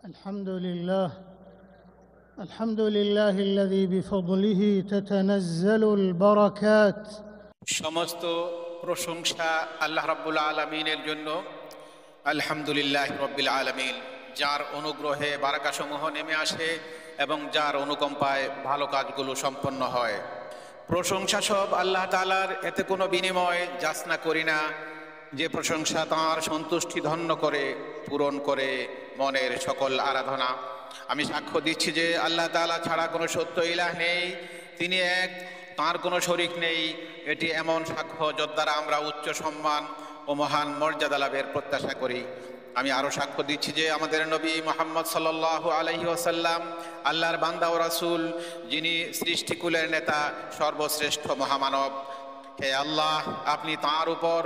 الحمد لله الذي بفضله تتنزل البركات সমস্ত প্রশংসা আল্লাহ রাব্বুল আলামিনের জন্য। আলহামদুলিল্লাহ রাব্বিল আলামিন, যার অনুগ্রহে বারাকাসমূহ নেমে আসে এবং যার অনুকম্পায় ভালো কাজগুলো সম্পন্ন হয়। প্রশংসা সব আল্লাহ তাআলার, এতে কোনো বিনিময় যাচনা করি না। যে প্রশংসা তাঁর সন্তুষ্টি ধন্য করে, পূরণ করে মনের সকল আরাধনা। আমি সাক্ষ্য দিচ্ছি যে আল্লাহ তাআলা ছাড়া কোনো সত্য ইলাহ নেই, তিনি এক, তাঁর কোনো শরিক নেই। এটি এমন সাক্ষ্য যার দ্বারা আমরা উচ্চ সম্মান ও মহান মর্যাদা লাভের প্রত্যাশা করি। আমি আরও সাক্ষ্য দিচ্ছি যে আমাদের নবী মুহাম্মদ সাল্লাল্লাহু আলাইহি ওয়াসাল্লাম আল্লাহর বান্দা ও রাসূল, যিনি সৃষ্টিকুলের নেতা, সর্বশ্রেষ্ঠ মহামানব। হে আল্লাহ, আপনি তাঁর উপর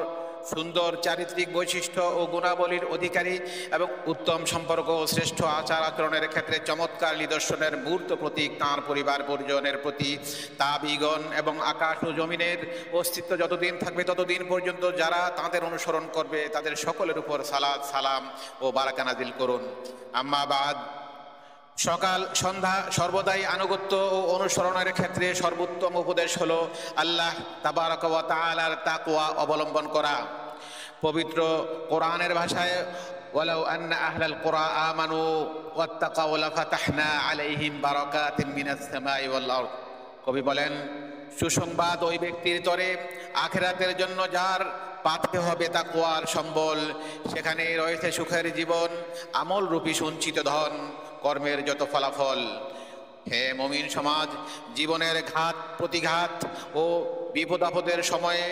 সুন্দর চারিত্রিক বৈশিষ্ট্য ও গুণাবলীর অধিকারী এবং উত্তম সম্পর্ক ও শ্রেষ্ঠ আচার আচরণের ক্ষেত্রে চমৎকার নিদর্শনের মূর্ত প্রতীক তাঁর পরিবার পরিজনের প্রতি, তাবিগণ এবং আকাশ ও জমিনের অস্তিত্ব যতদিন থাকবে ততদিন পর্যন্ত যারা তাঁদের অনুসরণ করবে তাদের সকলের উপর সালাত, সালাম ও বারাকা নাজিল করুন। আম্মা বাদ, সকাল সন্ধ্যা সর্বদাই আনুগত্য ও অনুসরণের ক্ষেত্রে সর্বোত্তম উপদেশ হলো আল্লাহ তাবারাক ওয়া তাআলার তাকওয়া অবলম্বন করা। পবিত্র কোরআনের ভাষায় ওয়ালাউ আন্না আহলাল কুরআ আমানু ওয়াত্তাকাউ লাফাতাহনা আলাইহিম বারাকাতিন মিনাস সামাই ওয়াল আরদ। কবি বলেন, সুসংবাদ ওই ব্যক্তির তরে আখিরাতের জন্য যার পাতে হবে তাকওয়ার সম্বল। সেখানে রয়েছে সুখের জীবন, আমলরূপী সঞ্চিত ধন, কর্মের যত ফলাফল। হে মুমিন সমাজ, জীবনের ঘাত প্রতিঘাত ও বিপদ আপদের সময়ে,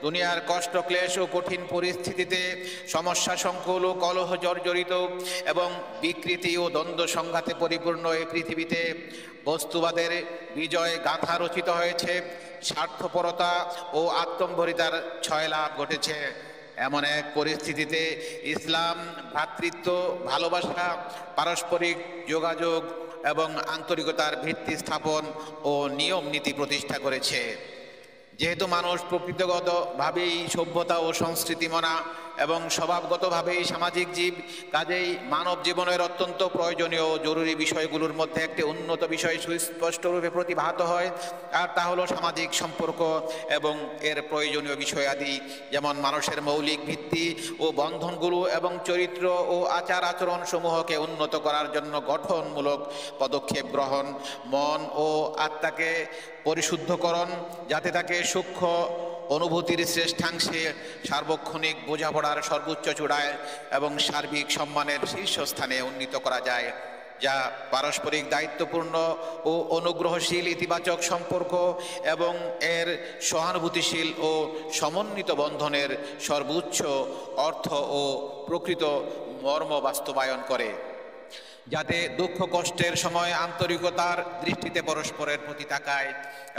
দুনিয়ার কষ্ট ক্লেশ ও কঠিন পরিস্থিতিতে, সমস্যা সংকুল ও কলহ জর্জরিত এবং বিকৃতি ও দ্বন্দ্ব সংঘাতে পরিপূর্ণ এই পৃথিবীতে বস্তুবাদের বিজয় গাথা রচিত হয়েছে। স্বার্থপরতা ও আত্মম্ভরিতার ছয়লাভ ঘটেছে। এমন এক পরিস্থিতিতে ইসলাম ভ্রাতৃত্ব, ভালোবাসা, পারস্পরিক যোগাযোগ এবং আন্তরিকতার ভিত্তি স্থাপন ও নিয়ম নীতি প্রতিষ্ঠা করেছে। যেহেতু মানুষ প্রকৃতিগতভাবেই সভ্যতা ও সংস্কৃতি মনা এবং স্বভাবগতভাবেই সামাজিক জীব, কাজেই মানব জীবনের অত্যন্ত প্রয়োজনীয় ও জরুরি বিষয়গুলোর মধ্যে একটি উন্নত বিষয় সুস্পষ্টরূপে প্রতিভাত হয়, আর তা হলো সামাজিক সম্পর্ক এবং এর প্রয়োজনীয় বিষয়াদি, যেমন মানুষের মৌলিক ভিত্তি ও বন্ধনগুলো এবং চরিত্র ও আচার আচরণ সমূহকে উন্নত করার জন্য গঠনমূলক পদক্ষেপ গ্রহণ, মন ও আত্মাকে পরিশুদ্ধকরণ, যাতে তাকে সূক্ষ্ম অনুভূতির শ্রেষ্ঠাংশে, সার্বক্ষণিক বোঝাপড়ার সর্বোচ্চ চূড়ায় এবং সার্বিক সম্মানের শীর্ষস্থানে উন্নীত করা যায়, যা পারস্পরিক দায়িত্বপূর্ণ ও অনুগ্রহশীল ইতিবাচক সম্পর্ক এবং এর সহানুভূতিশীল ও সমন্বিত বন্ধনের সর্বোচ্চ অর্থ ও প্রকৃত মর্ম বাস্তবায়ন করে, যাতে দুঃখ কষ্টের সময় আন্তরিকতার দৃষ্টিতে পরস্পরের প্রতি তাকায়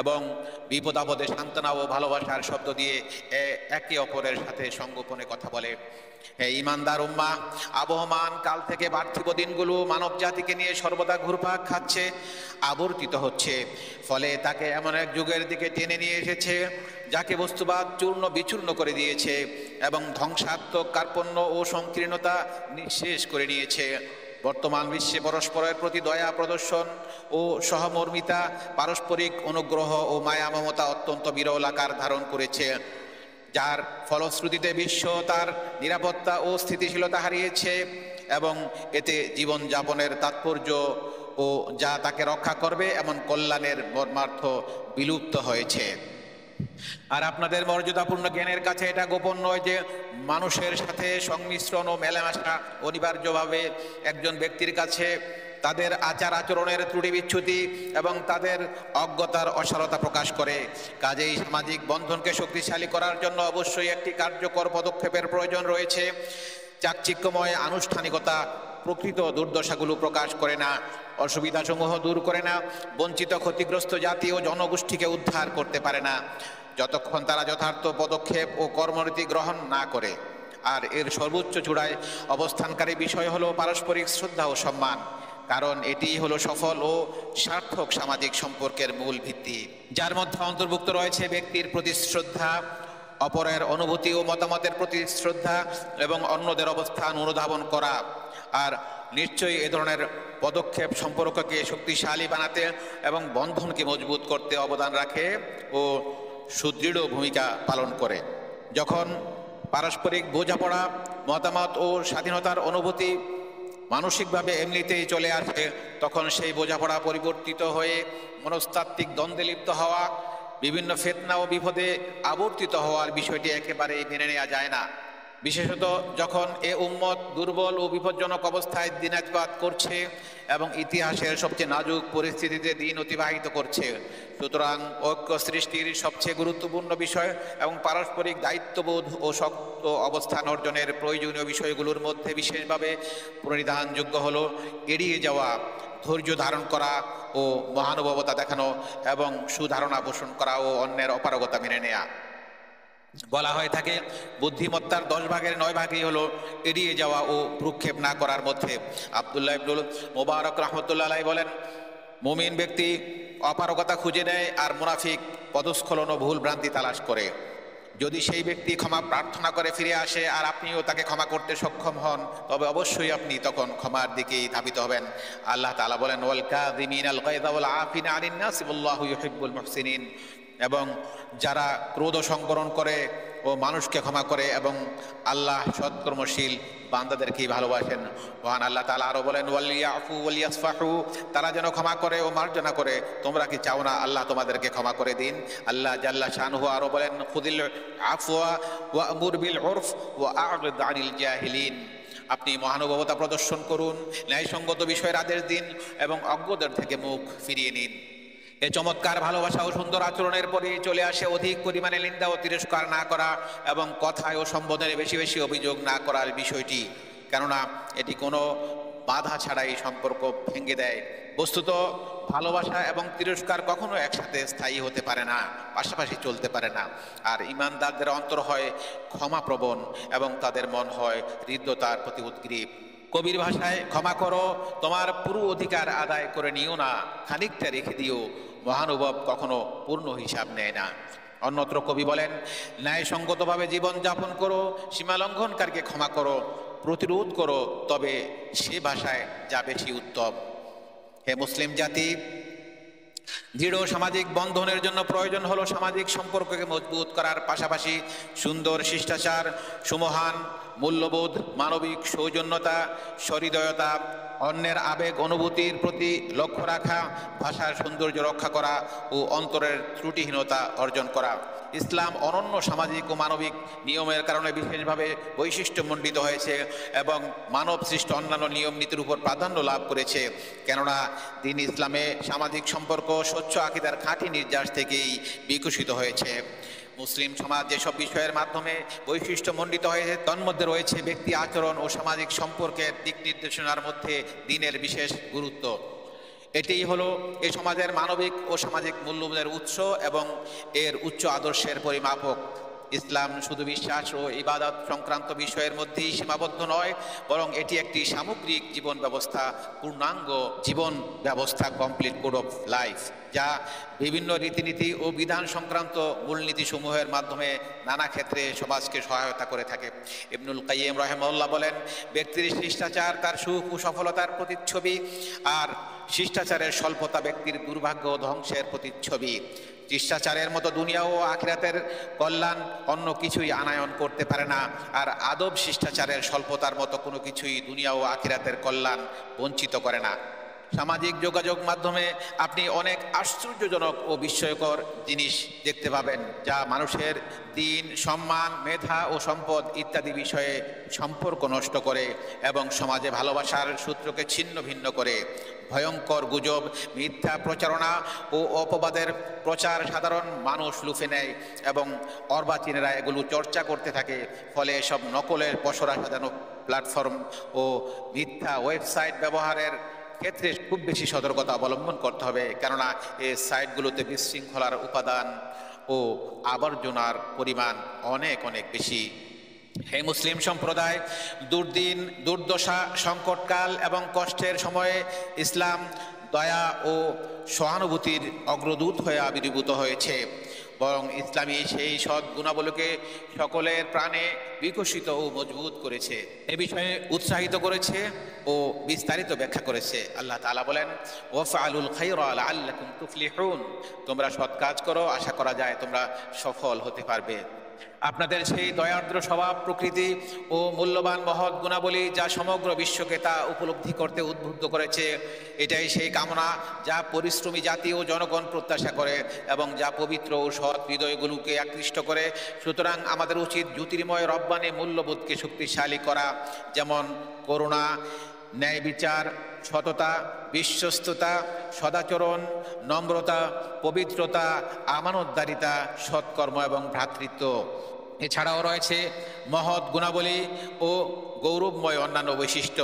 এবং বিপদ আপদে সান্ত্বনা ও ভালোবাসার শব্দ দিয়ে একে অপরের সাথে সঙ্গোপনে কথা বলে। এই ইমানদার উম্মাহ আবহমান কাল থেকে পার্থিব দিনগুলো মানব জাতিকে নিয়ে সর্বদা ঘুরপাক খাচ্ছে, আবর্তিত হচ্ছে। ফলে তাকে এমন এক যুগের দিকে টেনে নিয়ে এসেছে যাকে বস্তুবাদ চূর্ণ বিচূর্ণ করে দিয়েছে এবং ধ্বংসাত্মক কার্পণ্য ও সংকীর্ণতা নিঃশেষ করে নিয়েছে। বর্তমান বিশ্বে পরস্পরের প্রতি দয়া প্রদর্শন ও সহমর্মিতা, পারস্পরিক অনুগ্রহ ও মায়া মমতা অত্যন্ত বিরল আকার ধারণ করেছে, যার ফলশ্রুতিতে বিশ্ব তার নিরাপত্তা ও স্থিতিশীলতা হারিয়েছে এবং এতে জীবনযাপনের তাৎপর্য ও যা তাকে রক্ষা করবে এমন কল্যাণের মর্মার্থ বিলুপ্ত হয়েছে। আর আপনাদের মর্যাদাপূর্ণ জ্ঞানের কাছে এটা গোপন নয় যে মানুষের সাথে সংমিশ্রণ ও মেলামেশা অনিবার্যভাবে একজন ব্যক্তির কাছে তাদের আচার আচরণের ত্রুটি বিচ্যুতি এবং তাদের অজ্ঞতার অসারতা প্রকাশ করে। কাজেই সামাজিক বন্ধনকে শক্তিশালী করার জন্য অবশ্যই একটি কার্যকর পদক্ষেপের প্রয়োজন রয়েছে। চাকচিক্যময় আনুষ্ঠানিকতা প্রকৃত দুর্দশাগুলো প্রকাশ করে না, অসুবিধাসমূহ দূর করে না, বঞ্চিত ক্ষতিগ্রস্ত জাতি ও জনগোষ্ঠীকে উদ্ধার করতে পারে না, যতক্ষণ তারা যথার্থ পদক্ষেপ ও কর্মনীতি গ্রহণ না করে। আর এর সর্বোচ্চ চূড়ায় অবস্থানকারী বিষয় হলো পারস্পরিক শ্রদ্ধা ও সম্মান, কারণ এটিই হলো সফল ও সার্থক সামাজিক সম্পর্কের মূল ভিত্তি, যার মধ্যে অন্তর্ভুক্ত রয়েছে ব্যক্তির প্রতি শ্রদ্ধা, অপরের অনুভূতি ও মতামতের প্রতি শ্রদ্ধা এবং অন্যদের অবস্থান অনুধাবন করা। আর নিশ্চয়ই এ ধরনের পদক্ষেপ সম্পর্ককে শক্তিশালী বানাতে এবং বন্ধনকে মজবুত করতে অবদান রাখে ও সুদৃঢ় ভূমিকা পালন করে। যখন পারস্পরিক বোঝাপড়া, মতামত ও স্বাধীনতার অনুভূতি মানসিকভাবে এমনিতেই চলে আসে, তখন সেই বোঝাপড়া পরিবর্তিত হয়ে মনস্তাত্ত্বিক দ্বন্দ্বে লিপ্ত হওয়া, বিভিন্ন ফিতনা ও বিপদে আবর্তিত হওয়ার বিষয়টি একেবারেই মেনে নেওয়া যায় না। বিশেষত যখন এ উম্মত দুর্বল ও বিপজ্জনক অবস্থায় দিনাজপাত করছে এবং ইতিহাসের সবচেয়ে নাজুক পরিস্থিতিতে দিন অতিবাহিত করছে। সুতরাং ঐক্য সৃষ্টির সবচেয়ে গুরুত্বপূর্ণ বিষয় এবং পারস্পরিক দায়িত্ববোধ ও শক্ত অবস্থান অর্জনের প্রয়োজনীয় বিষয়গুলোর মধ্যে বিশেষভাবে পরিধানযোগ্য হলো এড়িয়ে যাওয়া, ধৈর্য ধারণ করা ও মহানুভবতা দেখানো এবং সুধারণা পোষণ করা ও অন্যের অপারগতা মেনে নেয়া। বলা হয়ে থাকে বুদ্ধিমত্তার 10 ভাগের 9 ভাগই হলো এড়িয়ে যাওয়া ও ভ্রুক্ষেপ না করার মধ্যে। আব্দুল্লাহ ইবনুল মুবারক রাহমাতুল্লাহ আলাইহি বলেন, মুমিন ব্যক্তি অপারগতা খুঁজে নেয় আর মুনাফিক পদস্খলন ও ভুল ভ্রান্তি তালাশ করে। যদি সেই ব্যক্তি ক্ষমা প্রার্থনা করে ফিরে আসে আর আপনিও তাকে ক্ষমা করতে সক্ষম হন, তবে অবশ্যই আপনি তখন ক্ষমার দিকেই ধাবিত হবেন। আল্লাহ তাআলা বলেন, ওয়াল কাযিমিনাল গায়যা ওয়াল আফিনা আনিন নাস ওয়াল্লাহু ইউহিব্বুল মুহসিনিন। এবং যারা ক্রোধ সংবরণ করে ও মানুষকে ক্ষমা করে এবং আল্লাহ সৎকর্মশীল বান্দাদেরকেই ভালোবাসেন। মহান আল্লাহ তাআলা আরো বলেন, ওয়ালিয়াফু ওয়ালিয়াসফাহু, তারা যেন ক্ষমা করে ও মার্জনা করে, তোমরা কি চাও না আল্লাহ তোমাদেরকে ক্ষমা করে দিন? আল্লাহ জাল্লা শানহু আরো বলেন, খুদিল আফওয়া ওয়া'মুর বিল উরফ ওয়া আ'রিদ আনিল জাহিলিন। আপনি মহানুভবতা প্রদর্শন করুন, ন্যায়সঙ্গত বিষয়ের আদেশ দিন এবং অজ্ঞদের থেকে মুখ ফিরিয়ে নিন। এ চমৎকার ভালোবাসা ও সুন্দর আচরণের পরেই চলে আসে অধিক পরিমাণে নিন্দা ও তিরস্কার না করা এবং কথায় ও সম্বোধনে বেশি বেশি অভিযোগ না করার বিষয়টি, কেননা এটি কোনো বাধা ছাড়াই সম্পর্ক ভেঙে দেয়। বস্তুত ভালোবাসা এবং তিরস্কার কখনো একসাথে স্থায়ী হতে পারে না, পাশাপাশি চলতে পারে না। আর ঈমানদারদের অন্তর হয় ক্ষমাপ্রবণ এবং তাদের মন হয় হৃদ্যতার প্রতি উদ্গ্রীব। কবির ভাষায়, ক্ষমা করো, তোমার পুরো অধিকার আদায় করে নিও না, খানিকটা রেখে দিও, মহানুভব কখনো পূর্ণ হিসাব নেয় না। অন্যত্র কবি বলেন, ন্যায়সঙ্গতভাবে জীবন যাপন করো, সীমালঙ্ঘনকারীকে ক্ষমা করো, প্রতিরোধ করো, তবে সে ভাষায় যা বেশি উত্তম। হে মুসলিম জাতি, দৃঢ় সামাজিক বন্ধনের জন্য প্রয়োজন হলো সামাজিক সম্পর্ককে মজবুত করার পাশাপাশি সুন্দর শিষ্টাচার, সুমহান মূল্যবোধ, মানবিক সৌজন্যতা, সহৃদয়তা, অন্যের আবেগ অনুভূতির প্রতি লক্ষ্য রাখা, ভাষার সৌন্দর্য রক্ষা করা ও অন্তরের ত্রুটিহীনতা অর্জন করা। ইসলাম অনন্য সামাজিক ও মানবিক নিয়মের কারণে বিশেষভাবে বৈশিষ্ট্যমণ্ডিত হয়েছে এবং মানব সৃষ্ট অন্যান্য নিয়ম নীতির উপর প্রাধান্য লাভ করেছে, কেননা দ্বীন ইসলামে সামাজিক সম্পর্ক স্বচ্ছ আকীদার খাঁটি নির্যাস থেকেই বিকশিত হয়েছে। মুসলিম সমাজ যেসব বিষয়ের মাধ্যমে বৈশিষ্ট্যমণ্ডিত হয়েছে তন্মধ্যে রয়েছে ব্যক্তি আচরণ ও সামাজিক সম্পর্কের দিক নির্দেশনার মধ্যে দ্বীনের বিশেষ গুরুত্ব। এটিই হলো এ সমাজের মানবিক ও সামাজিক মূল্যবোধের উৎস এবং এর উচ্চ আদর্শের পরিমাপক। ইসলাম শুধু বিশ্বাস ও ইবাদত সংক্রান্ত বিষয়ের মধ্যেই সীমাবদ্ধ নয়, বরং এটি একটি সামগ্রিক জীবন ব্যবস্থা, পূর্ণাঙ্গ জীবন ব্যবস্থা, কমপ্লিট কোড অফ লাইফ, যা বিভিন্ন রীতিনীতি ও বিধান সংক্রান্ত মূলনীতিসমূহের মাধ্যমে নানা ক্ষেত্রে সমাজকে সহায়তা করে থাকে। ইবনুল কাইয়িম রাহিমাহুল্লাহ বলেন, ব্যক্তির শিষ্টাচার তার সুখ ও সফলতার প্রতিচ্ছবি, আর শিষ্টাচারের স্বল্পতা ব্যক্তির দুর্ভাগ্য ও ধ্বংসের প্রতিচ্ছবি। শিষ্টাচারের মতো দুনিয়া ও আখিরাতের কল্যাণ অন্য কিছুই আনায়ন করতে পারে না, আর আদব শিষ্টাচারের স্বল্পতার মতো কোনো কিছুই দুনিয়া ও আখিরাতের কল্যাণ বঞ্চিত করে না। সামাজিক যোগাযোগ মাধ্যমে আপনি অনেক আশ্চর্যজনক ও বিস্ময়কর জিনিস দেখতে পাবেন, যা মানুষের দিন, সম্মান, মেধা ও সম্পদ ইত্যাদি বিষয়ে সম্পর্ক নষ্ট করে এবং সমাজে ভালোবাসার সূত্রকে ছিন্ন ভিন্ন করে। ভয়ঙ্কর গুজব, মিথ্যা প্রচারণা ও অপবাদের প্রচার সাধারণ মানুষ লুফে নেয় এবং অর্বাচীনেরা এগুলো চর্চা করতে থাকে। ফলে এসব নকলের পসরা সাজানো প্ল্যাটফর্ম ও মিথ্যা ওয়েবসাইট ব্যবহারের ক্ষেত্রে খুব বেশি সতর্কতা অবলম্বন করতে হবে, কেননা এই সাইটগুলোতে বিশৃঙ্খলার উপাদান ও আবর্জনার পরিমাণ অনেক অনেক বেশি। হে মুসলিম সম্প্রদায়, দুর্দিন, দুর্দশা, সংকটকাল এবং কষ্টের সময়ে ইসলাম দয়া ও সহানুভূতির অগ্রদূত হয়ে আবির্ভূত হয়েছে। বরং ইসলামী সেই সৎ গুণাবলীকে সকলের প্রাণে বিকশিত ও মজবুত করেছে, এ বিষয়ে উৎসাহিত করেছে ও বিস্তারিত ব্যাখ্যা করেছে। আল্লাহ তাআলা বলেন, ওয়াফআলুল খায়রা লাআল্লাকুম তুফলিহুন, তোমরা সৎ কাজ করো, আশা করা যায় তোমরা সফল হতে পারবে। আপনাদের সেই দয়ার্দ্র স্বভাব প্রকৃতি ও মূল্যবান মহৎ গুণাবলী যা সমগ্র বিশ্বকে তা উপলব্ধি করতে উদ্বুদ্ধ করেছে, এটাই সেই কামনা যা পরিশ্রমী জাতি ও জনগণ প্রত্যাশা করে এবং যা পবিত্র ও সৎ হৃদয়গুলোকে আকৃষ্ট করে। সুতরাং আমাদের উচিত জ্যোতির্ময় রব্বানী মূল্যবোধকে শক্তিশালী করা, যেমন করুণা, ন্যায় বিচার, সততা, বিশ্বস্ততা, সদাচরণ, নম্রতা, পবিত্রতা, আমানতদারিতা, সৎকর্ম এবং ভ্রাতৃত্ব। এছাড়াও রয়েছে মহৎ গুণাবলী ও গৌরবময় অন্যান্য বৈশিষ্ট্য,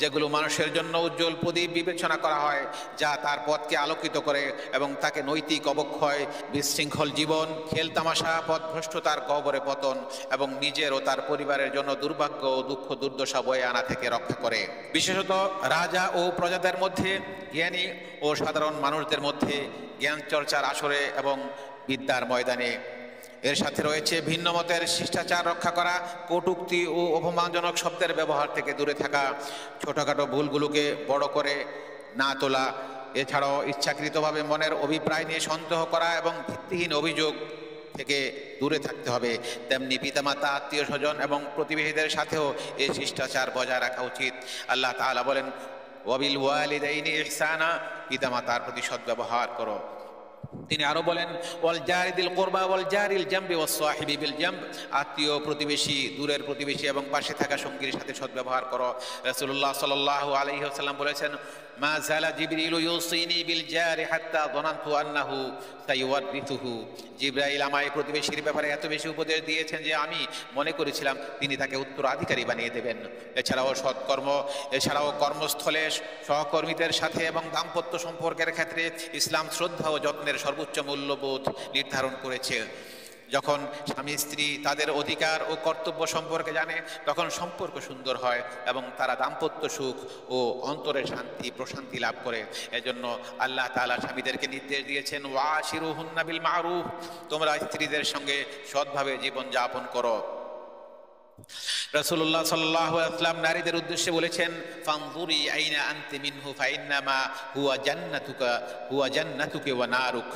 যেগুলো মানুষের জন্য উজ্জ্বল প্রদীপ বিবেচনা করা হয়, যা তার পথকে আলোকিত করে এবং তাকে নৈতিক অবক্ষয়, বিশৃঙ্খল জীবন, খেলতামাশা, পথভ্রষ্টতার গহ্বরে পতন এবং নিজের ও তার পরিবারের জন্য দুর্ভাগ্য ও দুঃখ দুর্দশা বয়ে আনা থেকে রক্ষা করে। বিশেষত রাজা ও প্রজাদের মধ্যে, জ্ঞানী ও সাধারণ মানুষদের মধ্যে জ্ঞান চর্চার আসরে এবং বিদ্যার ময়দানে। এর সাথে রয়েছে ভিন্ন মতের শিষ্টাচার রক্ষা করা, কটূক্তি ও অপমানজনক শব্দের ব্যবহার থেকে দূরে থাকা, ছোটখাটো ভুলগুলোকে বড় করে না তোলা। এছাড়াও ইচ্ছাকৃতভাবে মনের অভিপ্রায় নিয়ে সন্দেহ করা এবং ভিত্তিহীন অভিযোগ থেকে দূরে থাকতে হবে। তেমনি পিতামাতা, আত্মীয় স্বজন এবং প্রতিবেশীদের সাথেও এই শিষ্টাচার বজায় রাখা উচিত। আল্লাহ তাআলা বলেন, ওয়াবিল ওয়ালিদাইনি ইহসানা, পিতামাতার প্রতি সদ্ব্যবহার করো। তিনি আরো বলেন, ওয়াল জারিদিল কুরবা ওয়াল জারিল জামবি ওয়াস সাহিবি বিল জামব, আত্মীয়, প্রতিবেশী, দূরের প্রতিবেশী এবং পাশে থাকা সঙ্গীর সাথে সদ্ব্যবহার করো। রাসূলুল্লাহ সাল্লাল্লাহু আলাইহি ওয়াসাল্লাম বলেছেন, মা যালা জিবরিলু ইউসিনি বিল জারি হাত্তা যানানতু আন্নাহু সাইওয়ারিথুহু, জিবরাইল আমায় প্রতিবেশীর ব্যাপারে এত বেশি উপদেশ দিয়েছেন যে আমি মনে করেছিলাম তিনি তাকে উত্তরাধিকারী বানিয়ে দেবেন। এছাড়াও সৎকর্ম, এছাড়াও কর্মস্থলে সহকর্মীদের সাথে এবং দাম্পত্য সম্পর্কের ক্ষেত্রে ইসলাম শ্রদ্ধা ও যত্নের সর্বোচ্চ মূল্যবোধ নির্ধারণ করেছে। যখন স্বামী স্ত্রী তাদের অধিকার ও কর্তব্য সম্পর্কে জানে, তখন সম্পর্ক সুন্দর হয় এবং তারা দাম্পত্য সুখ ও অন্তরের শান্তি প্রশান্তি লাভ করে। এজন্য আল্লাহ তাআলা স্বামীদেরকে নির্দেশ দিয়েছেন, ওয়াশিরুহুন্না বিল মারুফ, তোমরা স্ত্রীদের সঙ্গে সৎভাবে জীবন যাপন করো। রাসূলুল্লাহ সাল্লাল্লাহু আলাইহি ওয়াসাল্লাম নারীদের উদ্দেশ্যে বলেছেন, ফানজুরি আইনা আনতি মিনহু ফাইন্নামা হুয়া জান্নাতুকা ওয়া নারুক,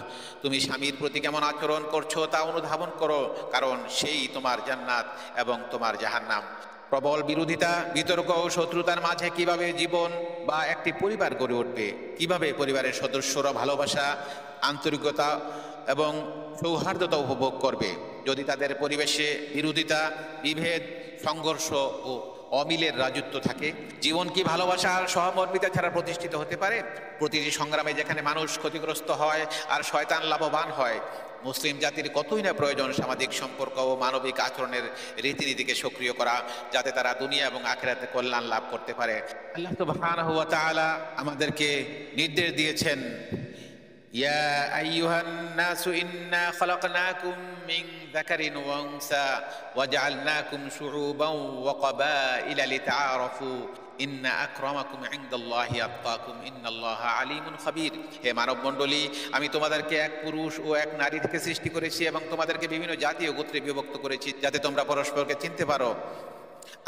তুমি স্বামীর প্রতি কেমন আচরণ করছো তা অনুধাবন করো, কারণ সেই তোমার জান্নাত এবং তোমার জাহান্নাম। প্রবল বিরোধিতা, বিতর্ক ও শত্রুতার মাঝে কিভাবে জীবন বা একটি পরিবার গড়ে উঠবে, কিভাবে পরিবারের সদস্যরা ভালোবাসা, আন্তরিকতা এবং সৌহার্দ্যতা উপভোগ করবে, যদি তাদের পরিবেশে বিরোধিতা, বিভেদ, সংঘর্ষ ও অমিলের রাজত্ব থাকে? জীবন কি ভালোবাসা আর সহমর্মিতা ছাড়া প্রতিষ্ঠিত হতে পারে? প্রতিটি সংগ্রামে যেখানে মানুষ ক্ষতিগ্রস্ত হয় আর শয়তান লাভবান হয়, মুসলিম জাতির কতই না প্রয়োজন সামাজিক সম্পর্ক ও মানবিক আচরণের রীতিনীতিকে সক্রিয় করা, যাতে তারা দুনিয়া এবং আখিরাতে কল্যাণ লাভ করতে পারে। আল্লাহ সুবহানাহু ওয়া তাআলা আমাদেরকে নির্দেশ দিয়েছেন, ইয়া আইয়ুহান নাসু ইন্না খালাকনাকুম মিন যাকারিন ওয়া উনসা ওয়া জাআলনাকুম শুউবান ওয়া ক্বাবাইলা লিতাআরাফু ইন্না আকরামাকুম ইনদাল্লাহি আতকাকুম ইন্নাল্লাহা আলিমুন খাবীর। হে মানব মণ্ডলী, আমি তোমাদেরকে এক পুরুষ ও এক নারী থেকে সৃষ্টি করেছি এবং তোমাদেরকে বিভিন্ন জাতি ও গোত্রে বিভক্ত করেছি, যাতে তোমরা পরস্পরকে চিনতে পারো।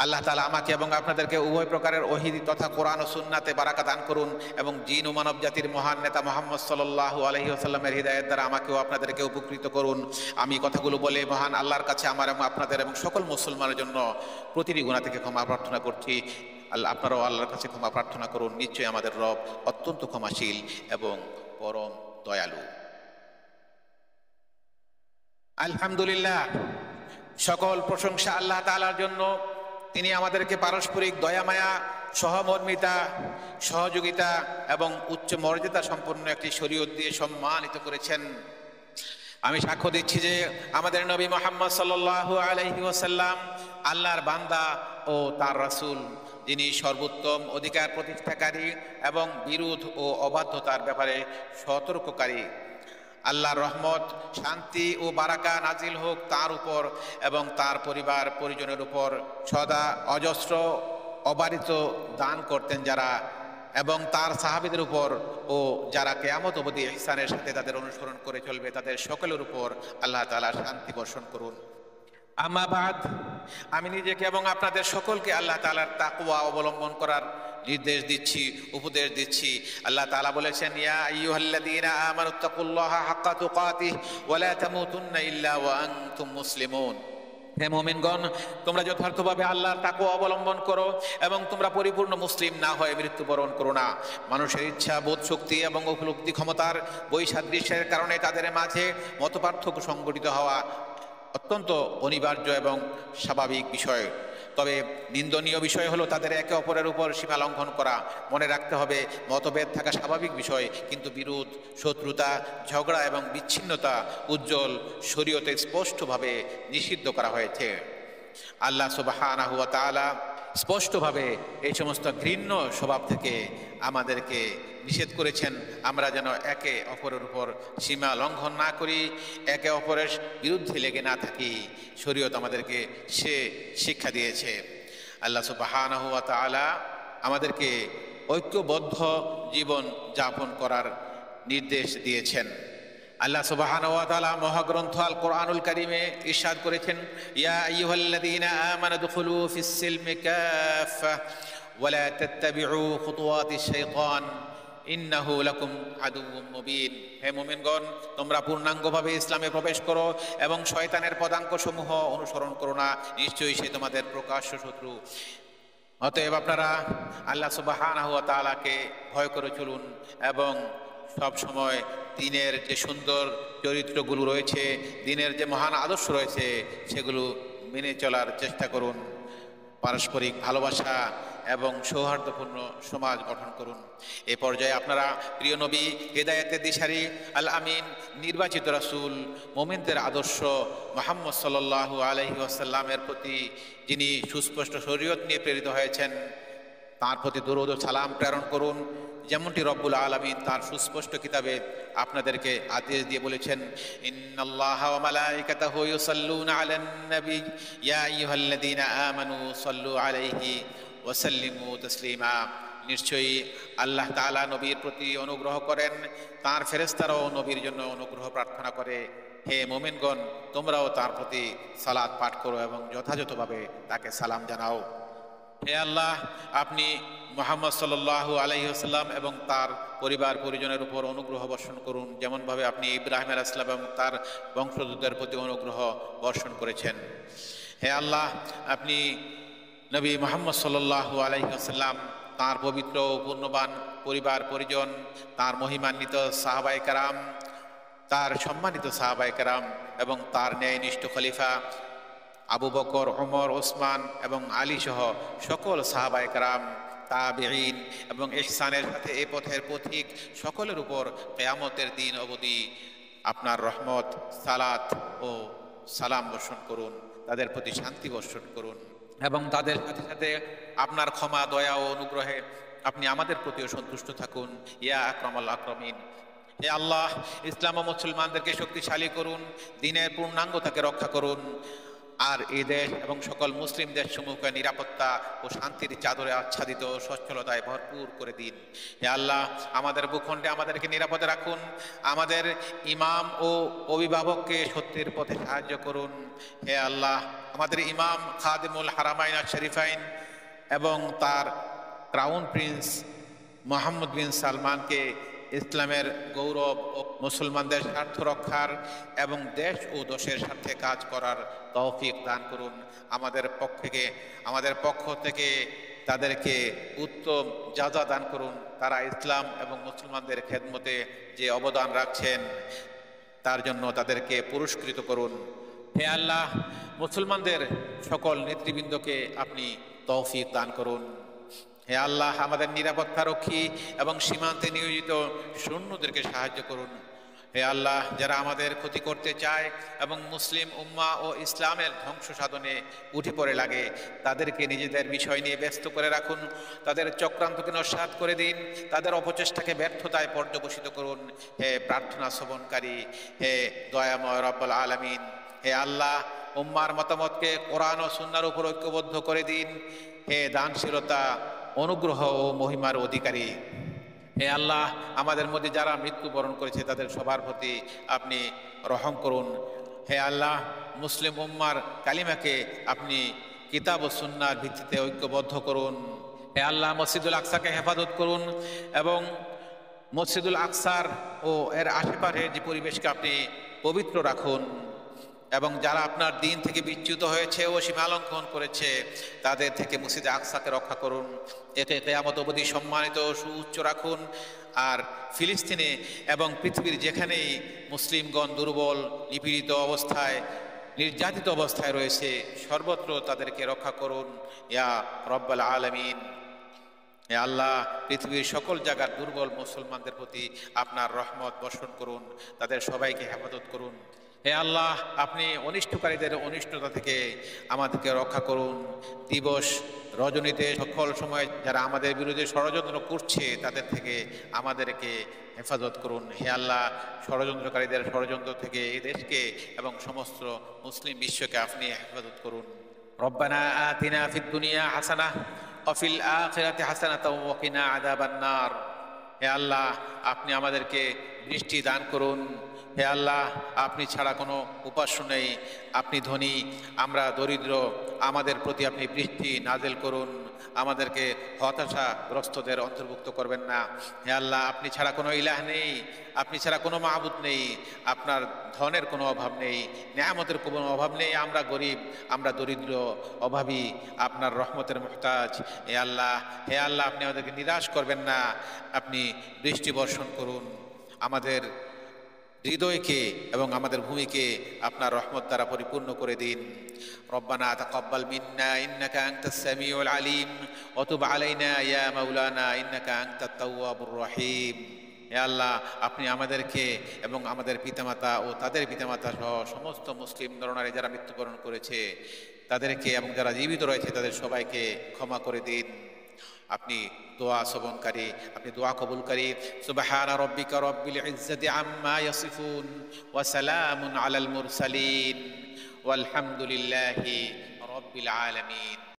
আল্লাহ তাআলা আমাকে এবং আপনাদেরকে উভয় প্রকারের ওহী তথা কোরআন ও সুন্নাতে বারাকা দান করুন এবং জিন ও মানব জাতির মহান নেতা মুহাম্মদ সাল্লাল্লাহু আলাইহি ওয়াসাল্লামের হিদায়াত দ্বারা আমাকে ও আপনাদেরকে উপকৃত করুন। আমি কথাগুলো বলে মহান আল্লাহর কাছে আমার এবং আপনাদের এবং সকল মুসলমানের জন্য প্রতিটি গুনাহ থেকে ক্ষমা প্রার্থনা করছি। আল্লাহ, আপনারাও আল্লাহর কাছে ক্ষমা প্রার্থনা করুন। নিশ্চয়ই আমাদের রব অত্যন্ত ক্ষমাশীল এবং পরম দয়ালু। আলহামদুলিল্লাহ, সকল প্রশংসা আল্লাহ তাআলার জন্য। তিনি আমাদেরকে পারস্পরিক দয়ামায়া, সহমর্মিতা, সহযোগিতা এবং উচ্চ মর্যাদা সম্পন্ন একটি শরীয়ত দিয়ে সম্মানিত করেছেন। আমি সাক্ষ্য দিচ্ছি যে আমাদের নবী মুহাম্মদ সাল্লাল্লাহু আলাইহি ওয়াসাল্লাম আল্লাহর বান্দা ও তার রাসূল, যিনি সর্বোত্তম অধিকার প্রতিষ্ঠাকারী এবং বিরোধ ও অবাধ্যতার ব্যাপারে সতর্ককারী। আল্লাহর রহমত, শান্তি ও বারাকা নাজিল হোক তার উপর এবং তার পরিবার পরিজনের উপর। সদা অজস্র অবারিত দান করতেন যারা, এবং তার সাহাবীদের উপর ও যারা কিয়ামত অবধি ইহসানের সাথে তাদের অনুসরণ করে চলবে তাদের সকলের উপর আল্লাহ তাআলা শান্তি বর্ষণ করুন। আম্মা বাদ, আমি নিজেকে এবং আপনাদের সকলকে আল্লাহ তাআলার তাকওয়া অবলম্বন করার নির্দেশ দিচ্ছি, উপদেশ দিচ্ছি। আল্লাহ তাআলা বলেছেন, ইয়া আইয়ুহাল্লাযীনা আমানুত্তাকুল্লাহা হাক্কা তুকাতিহি ওয়া লা তামুতুন্না ইল্লা ওয়া আনতুম মুসলিমুন। হে মুমিনগণ, তোমরা যথার্থভাবে আল্লাহর তাকওয়া অবলম্বন করো এবং তোমরা পরিপূর্ণ মুসলিম না হয়ে মৃত্যুবরণ করো না। মানুষের ইচ্ছা, বোধ শক্তি এবং উপলব্ধি ক্ষমতার বৈসাদৃশ্যের কারণে তাদের মাঝে মতপার্থক্য সংঘটিত হওয়া অত্যন্ত অনিবার্য এবং স্বাভাবিক বিষয়। তবে নিন্দনীয় বিষয় হলো তাদের একে অপরের উপর সীমা লঙ্ঘন করা। মনে রাখতে হবে, মতভেদ থাকা স্বাভাবিক বিষয়, কিন্তু বিরোধ, শত্রুতা, ঝগড়া এবং বিচ্ছিন্নতা উজ্জ্বল শরীয়তে স্পষ্টভাবে নিষিদ্ধ করা হয়েছে। আল্লাহ সুবহানাহু ওয়া তাআলা স্পষ্টভাবে এই সমস্ত ঘৃণ্য স্বভাব থেকে আমাদেরকে নিষেধ করেছেন। আমরা যেন একে অপরের উপর সীমা লঙ্ঘন না করি, একে অপরের বিরুদ্ধে লেগে না থাকি। শরীয়ত আমাদেরকে সে শিক্ষা দিয়েছে। আল্লাহ সুবহানাহু ওয়া তাআলা আমাদেরকে ঐক্যবদ্ধ জীবন যাপন করার নির্দেশ দিয়েছেন। আল্লাহ সুবহানাহু ওয়া তাআলা মহাগ্রন্থ আল কোরআনুল কারীমে ইরশাদ করেছেন, ইয়া আইয়ুহাল্লাযীনা আমানু দুখুলু ফিস সিলমি কাফা ওয়া লা তাত্তাবিউ খুতুওয়াতিশ শাইতান ইন্নাহু লাকুম আদুউম মুবিন। হে মুমিনগণ, তোমরা পূর্ণাঙ্গভাবে ইসলামে প্রবেশ করো এবং শয়তানের পদাঙ্কসমূহ অনুসরণ করো না, নিশ্চয়ই সে তোমাদের প্রকাশ্য শত্রু। অতএব আপনারা আল্লাহ সুবহানাহু ওয়া তাআলাকে ভয় করে চলুন এবং সব সময় দ্বীনের যে সুন্দর চরিত্রগুলো রয়েছে, দ্বীনের যে মহান আদর্শ রয়েছে, সেগুলো মেনে চলার চেষ্টা করুন। পারস্পরিক ভালোবাসা এবং সৌহার্দ্যপূর্ণ সমাজ গঠন করুন। এ পর্যায়ে আপনারা প্রিয় নবী, হেদায়েতের দিশারি, আল আমিন, নির্বাচিত রাসূল, মুমিনদের আদর্শ মুহাম্মদ সাল্লাল্লাহু আলাইহি ওয়াসাল্লামের প্রতি, যিনি সুস্পষ্ট শরীয়ত নিয়ে প্রেরিত হয়েছেন, তাঁর প্রতি দরুদ ও সালাম প্রেরণ করুন। যেমনটি রব্বুল আলামিন তার সুস্পষ্ট কিতাবে আপনাদেরকে আদেশ দিয়ে বলেছেন, ইন্নাল্লাহা ওয়া মালাইকাতাহু ইউসাল্লুনা আলান নবী ইয়া আইয়ুহাল্লাযীনা আমানু সাল্লু আলাইহি ওয়া সাল্লিমু তাসলিমা। নিশ্চয়ই আল্লাহ তাআলা নবীর প্রতি অনুগ্রহ করেন, তার ফেরেশতারাও নবীর জন্য অনুগ্রহ প্রার্থনা করে। হে মুমিনগণ, তোমরাও তার প্রতি সালাত পাঠ করো এবং যথাযথভাবে তাকে সালাম জানাও। হে আল্লাহ, আপনি মুহাম্মদ সাল্লাল্লাহু আলাইহি ওয়াসাল্লাম এবং তার পরিবার পরিজনের উপর অনুগ্রহ বর্ষণ করুন, যেমনভাবে আপনি ইব্রাহিম আলাইহিস সালাম এবং তার বংশধরদের প্রতি অনুগ্রহ বর্ষণ করেছেন। হে আল্লাহ, আপনি নবী মুহাম্মদ সাল্লাল্লাহু আলাইহি ওয়াসাল্লাম, তাঁর পবিত্র ও পূর্ণবান পরিবার পরিজন, তাঁর মহিমান্বিত সাহাবায়ে কেরাম, তার সম্মানিত সাহাবায়ে কেরাম এবং তার ন্যায়নিষ্ঠ খলিফা আবু বকর, ওমর, ওসমান এবং আলী সহ সকল সাহাবায়ে কেরাম, তাবেঈন এবং ইহসানের সাথে এ পথের পথিক সকলের উপর কিয়ামতের দিন অবধি আপনার রহমত, সালাত ও সালাম বর্ষণ করুন, তাদের প্রতি শান্তি বর্ষণ করুন এবং তাদের সাথে সাথে আপনার ক্ষমা, দয়া ও অনুগ্রহে আপনি আমাদের প্রতিও সন্তুষ্ট থাকুন। ইয়া আকরামাল আকরামিন। হে আল্লাহ, ইসলাম ও মুসলমানদেরকে শক্তিশালী করুন, দ্বীনের পূর্ণাঙ্গতাকে রক্ষা করুন, আর এই দেশ এবং সকল মুসলিম দেশসমূহকে নিরাপত্তা ও শান্তির চাদরে আচ্ছাদিত ও সচ্ছলতায় ভরপুর করে দিন। হে আল্লাহ, আমাদের ভূখণ্ডে আমাদেরকে নিরাপদে রাখুন, আমাদের ইমাম ও অভিভাবককে সত্যের পথে সাহায্য করুন। হে আল্লাহ, আমাদের ইমাম খাদিমুল হারামাইন আশ শরীফাইন এবং তার ক্রাউন প্রিন্স মোহাম্মদ বিন সালমানকে ইসলামের গৌরব ও মুসলমানদের স্বার্থ রক্ষার এবং দেশ ও দেশের স্বার্থে কাজ করার তৌফিক দান করুন। আমাদের পক্ষ থেকে তাদেরকে উত্তম জাযা দান করুন। তারা ইসলাম এবং মুসলমানদের খেদমতে যে অবদান রাখছেন, তার জন্য তাদেরকে পুরস্কৃত করুন। হে আল্লাহ, মুসলমানদের সকল নেতৃবৃন্দকে আপনি তৌফিক দান করুন। হে আল্লাহ, আমাদের নিরাপত্তা রক্ষী এবং সীমান্তে নিয়োজিত সৈন্যদেরকে সাহায্য করুন। হে আল্লাহ, যারা আমাদের ক্ষতি করতে চায় এবং মুসলিম উম্মাহ ও ইসলামের ধ্বংস সাধনে উঠে পড়ে লাগে, তাদেরকে নিজেদের বিষয় নিয়ে ব্যস্ত করে রাখুন, তাদের চক্রান্তকে নস্যাৎ করে দিন, তাদের অপচেষ্টাকে ব্যর্থতায় পর্যবসিত করুন। হে প্রার্থনা শ্রবণকারী, হে দয়াময় রব্বুল আলামিন, হে আল্লাহ, উম্মার মতামতকে কোরআন ও সুন্নাহর উপর ঐক্যবদ্ধ করে দিন। হে দানশীলতা অনুগ্রহ ও মহিমার অধিকারী। হে আল্লাহ, আমাদের মধ্যে যারা মৃত্যুবরণ করেছে তাদের সবার প্রতি আপনি রহম করুন। হে আল্লাহ, মুসলিম উম্মার কালিমাকে আপনি কিতাব ও সুন্নাহর ভিত্তিতে ঐক্যবদ্ধ করুন। হে আল্লাহ, মসজিদুল আকসাকে হেফাজত করুন এবং মসজিদুল আকসার ও এর আশেপাশের যে পরিবেশকে আপনি পবিত্র রাখুন, এবং যারা আপনার দিন থেকে বিচ্যুত হয়েছে ও সীমালঙ্ঘন করেছে তাদের থেকে মসজিদে আকসাকে রক্ষা করুন। এতে কিয়ামত অবধি সম্মানিত ও সুউচ্চ রাখুন। আর ফিলিস্তিনে এবং পৃথিবীর যেখানেই মুসলিমগণ দুর্বল, নিপীড়িত অবস্থায়, নির্যাতিত অবস্থায় রয়েছে সর্বত্র তাদেরকে রক্ষা করুন ইয়া রব্বাল আলামিন। হে আল্লাহ, পৃথিবীর সকল জায়গার দুর্বল মুসলমানদের প্রতি আপনার রহমত বর্ষণ করুন, তাদের সবাইকে হেফাজত করুন। হে আল্লাহ, আপনি অনিষ্টকারীদের অনিষ্টতা থেকে আমাদেরকে রক্ষা করুন। দিবস রজনীতে সকল সময় যারা আমাদের বিরুদ্ধে ষড়যন্ত্র করছে তাদের থেকে আমাদেরকে হেফাজত করুন। হে আল্লাহ, ষড়যন্ত্রকারীদের ষড়যন্ত্র থেকে এই দেশকে এবং সমস্ত মুসলিম বিশ্বকে আপনি হেফাজত করুন। রব্বানা আতিনা ফিদ দুনিয়া হাসানাহ ওয়া ফিল আখিরাতি হাসানাতাও ওয়া কিনা আযাবান নার। হে আল্লাহ, আপনি আমাদেরকে বৃষ্টি দান করুন। হে আল্লাহ, আপনি ছাড়া কোনো উপাস্য নেই। আপনি ধনী, আমরা দরিদ্র, আমাদের প্রতি আপনি বৃষ্টি নাজেল করুন। আমাদেরকে হতাশাগ্রস্তদের অন্তর্ভুক্ত করবেন না। হে আল্লাহ, আপনি ছাড়া কোনো ইলাহ নেই, আপনি ছাড়া কোনো মাহবুদ নেই, আপনার ধনের কোনো অভাব নেই, নেয়ামতের কোনো অভাব নেই। আমরা গরিব, আমরা দরিদ্র, অভাবী, আপনার রহমতের মুহতাজ। হে আল্লাহ, হে আল্লাহ, আপনি আমাদেরকে নিরাশ করবেন না। আপনি বৃষ্টি বর্ষণ করুন, আমাদের হৃদয়কে এবং আমাদের ভূমিকে আপনার রহমত দ্বারা পরিপূর্ণ করে দিন। রব্বানা তাকাব্বাল মিন্না ইন্নাকা আনতাস সামিউল আলিম ওয়া তুব আলাইনা ইয়া মাওলানা ইন্নাকা আনতাত তাওয়াবুর রহিম। হে আল্লাহ, আপনি আমাদেরকে এবং আমাদের পিতামাতা ও তাদের পিতামাতা সহ সমস্ত মুসলিম নরনারী যারা মৃত্যুবরণ করেছে তাদেরকে এবং যারা জীবিত রয়েছে তাদের সবাইকে ক্ষমা করে দিন। আপনি দোয়া শ্রবণকারী, আপনি দোয়া কবুলকারী। সুবহানা রাব্বিকা রাব্বিল ইজ্জাতি আম্মা ইয়াসিফুন ওয়া সালামুন আলাল মুরসালিন ওয়াল হামদুলিল্লাহি রাব্বিল আলামিন।